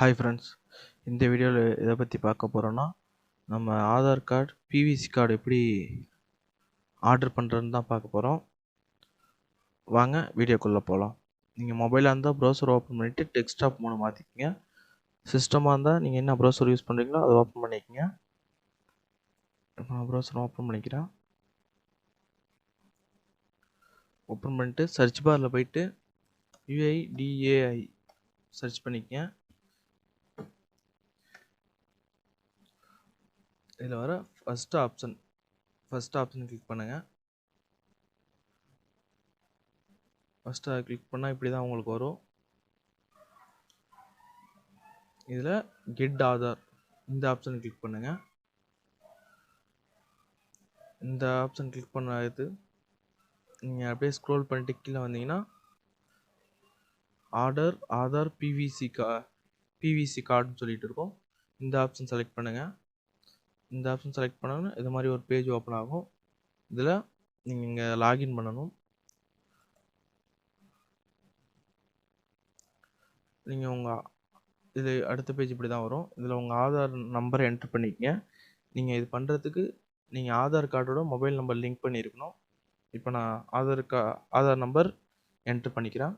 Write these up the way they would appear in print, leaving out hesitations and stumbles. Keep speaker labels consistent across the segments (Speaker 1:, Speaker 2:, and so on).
Speaker 1: Hi friends, இந்த வீடியோவில் எதை பற்றி பார்க்க போகிறோன்னா, நம்ம ஆதார் கார்டு பிவிசி கார்டு எப்படி ஆர்டர் பண்ணுறதுன்னு தான் பார்க்க போகிறோம். வாங்க வீடியோக்குள்ளே போகலாம். நீங்கள் மொபைலாக இருந்தால் ப்ரௌசர் ஓப்பன் பண்ணிவிட்டு டெஸ்க்டாப் மோடு மாற்றிக்கிங்க. சிஸ்டமாக இருந்தால் நீங்கள் என்ன ப்ரௌசர் யூஸ் பண்ணுறீங்களோ அதை ஓப்பன் பண்ணிக்கோங்க. இப்போ நான் ப்ரௌசர் ஓப்பன் பண்ணிக்கிறேன். ஓப்பன் பண்ணிட்டு சர்ச் பாரில் போயிட்டு UIDAI சர்ச் பண்ணிக்கங்க. இதில் வர ஃபஸ்ட் ஆப்ஷன் கிளிக் பண்ணுங்கள். ஃபஸ்ட்டு அதை கிளிக் பண்ணால் இப்படி தான் உங்களுக்கு வரும். இதில் கெட் ஆதார் இந்த ஆப்ஷன் கிளிக் பண்ணுங்கள். இந்த ஆப்ஷன் கிளிக் பண்ணது நீங்கள் அப்படியே ஸ்க்ரோல் பண்ணிட்டு கீழே வந்தீங்கன்னா ஆதார் பிவிசி கார்டுன்னு சொல்லிட்டு இருக்கும். இந்த ஆப்ஷன் செலக்ட் பண்ணுங்கள். இந்த ஆப்ஷன் செலக்ட் பண்ணோன்னா இது மாதிரி ஒரு பேஜ் ஓப்பன் ஆகும். இதில் நீங்கள் லாகின் பண்ணணும். நீங்கள் இது அடுத்த பேஜ் இப்படி தான் வரும். இதில் உங்கள் ஆதார் நம்பரை என்ட்ரு பண்ணிக்கங்க. நீங்கள் இது பண்ணுறதுக்கு நீங்கள் ஆதார் கார்டோட மொபைல் நம்பர் லிங்க் பண்ணியிருக்கணும். இப்போ நான் ஆதார் நம்பர் என்ட்ரு பண்ணிக்கிறேன்.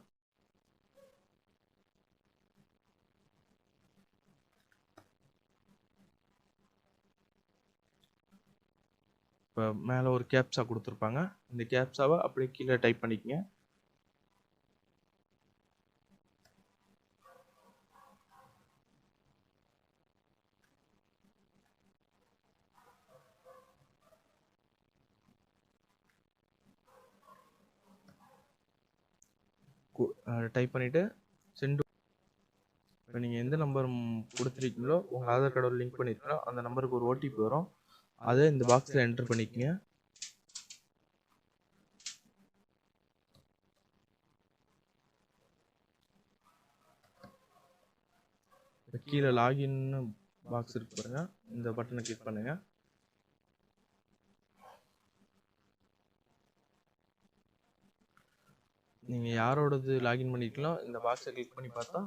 Speaker 1: இப்போ மேலே ஒரு கேப்சா கொடுத்துருப்பாங்க. இந்த கேப்சாவை அப்படியே கீழே டைப் பண்ணிக்கங்க. டைப் பண்ணிவிட்டு சென்ட். இப்போ நீங்கள் எந்த நம்பர் கொடுத்துருக்கீங்களோ உங்கள் ஆதார் கார்டோட லிங்க் பண்ணியிருக்கீங்களோ அந்த நம்பருக்கு ஒரு OTP வரும். அதை இந்த பாக்ஸில் என்ட்ரு பண்ணிக்கங்க. கீழே லாகின் பாக்ஸ் இருக்கு பாருங்க, இந்த பட்டனை கிளிக் பண்ணுங்க. நீங்கள் யாரோடது லாகின் பண்ணிக்கலாம் இந்த பாக்ஸை கிளிக் பண்ணி பார்த்தா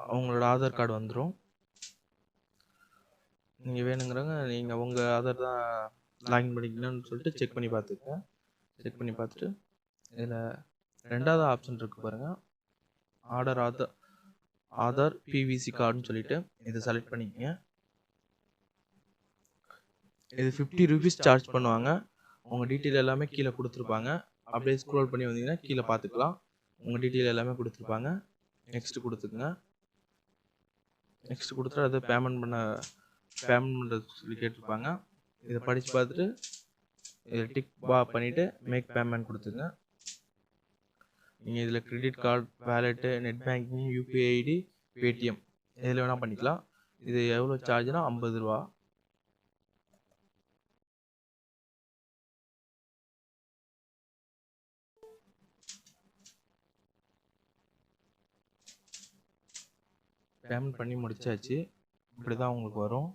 Speaker 1: அவங்களோட ஆதார் கார்டு வந்துடும். நீங்கள் வேணுங்கிறவங்க நீங்கள் உங்கள் ஆதார் தான் லாகின் பண்ணிக்கலாம்னு சொல்லிட்டு செக் பண்ணி பார்த்துக்கங்க. செக் பண்ணி பார்த்துட்டு இதில் ரெண்டாவது ஆப்ஷன் இருக்குது பாருங்கள், ஆதார் பிவிசி கார்டுன்னு சொல்லிட்டு இதை செலக்ட் பண்ணிக்கங்க. இது 50 ரூபீஸ் சார்ஜ் பண்ணுவாங்க. உங்கள் டீட்டெயில் எல்லாமே கீழே கொடுத்துருப்பாங்க. அப்படியே ஸ்க்ரோல் பண்ணி வந்தீங்கன்னா கீழே பார்த்துக்கலாம். உங்கள் டீட்டெயில் எல்லாமே கொடுத்துருப்பாங்க. நெக்ஸ்ட்டு கொடுத்துக்குங்க. நெக்ஸ்ட் கொடுத்துட்டு அதை பேமெண்ட் பண்ண சொல்லி கேட்டிருப்பாங்க. இதை படித்து பார்த்துட்டு இதை டிக் பண்ணிவிட்டு மேக் பேமெண்ட் கொடுத்துங்க. நீங்கள் இதில் credit card, வேலெட்டு, net banking, UPI ID, Paytm இதில் வேணால் பண்ணிக்கலாம். இது எவ்வளோ சார்ஜ்னா 50 ரூபா. பேமெண்ட் பண்ணி முடிச்சாச்சு. இப்படி தான் உங்களுக்கு வரும்.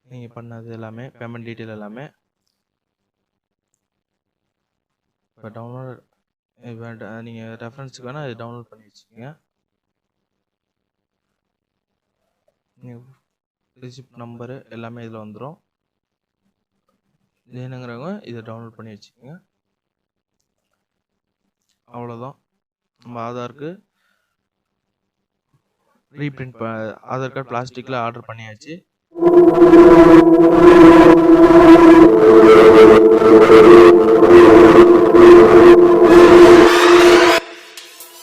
Speaker 1: நீங்கள் பண்ணது எல்லாமே பேமெண்ட் டீட்டெயில் எல்லாமே. இப்போ டவுன்லோட் நீங்கள் ரெஃபரன்ஸுக்கு வேணால் அதை டவுன்லோட் பண்ணி வச்சுக்கோங்க. ரிசிப்ட் நம்பரு எல்லாமே இதில் வந்துடும். வேணுங்கிறவங்க இதை டவுன்லோட் பண்ணி வச்சுக்கோங்க. அவ்வளோதான். நம்ம ஆதாருக்கு ரீப்ரிண்ட் ஆதார் கார்டு பிளாஸ்டிக்கில் ஆர்டர் பண்ணியாச்சு.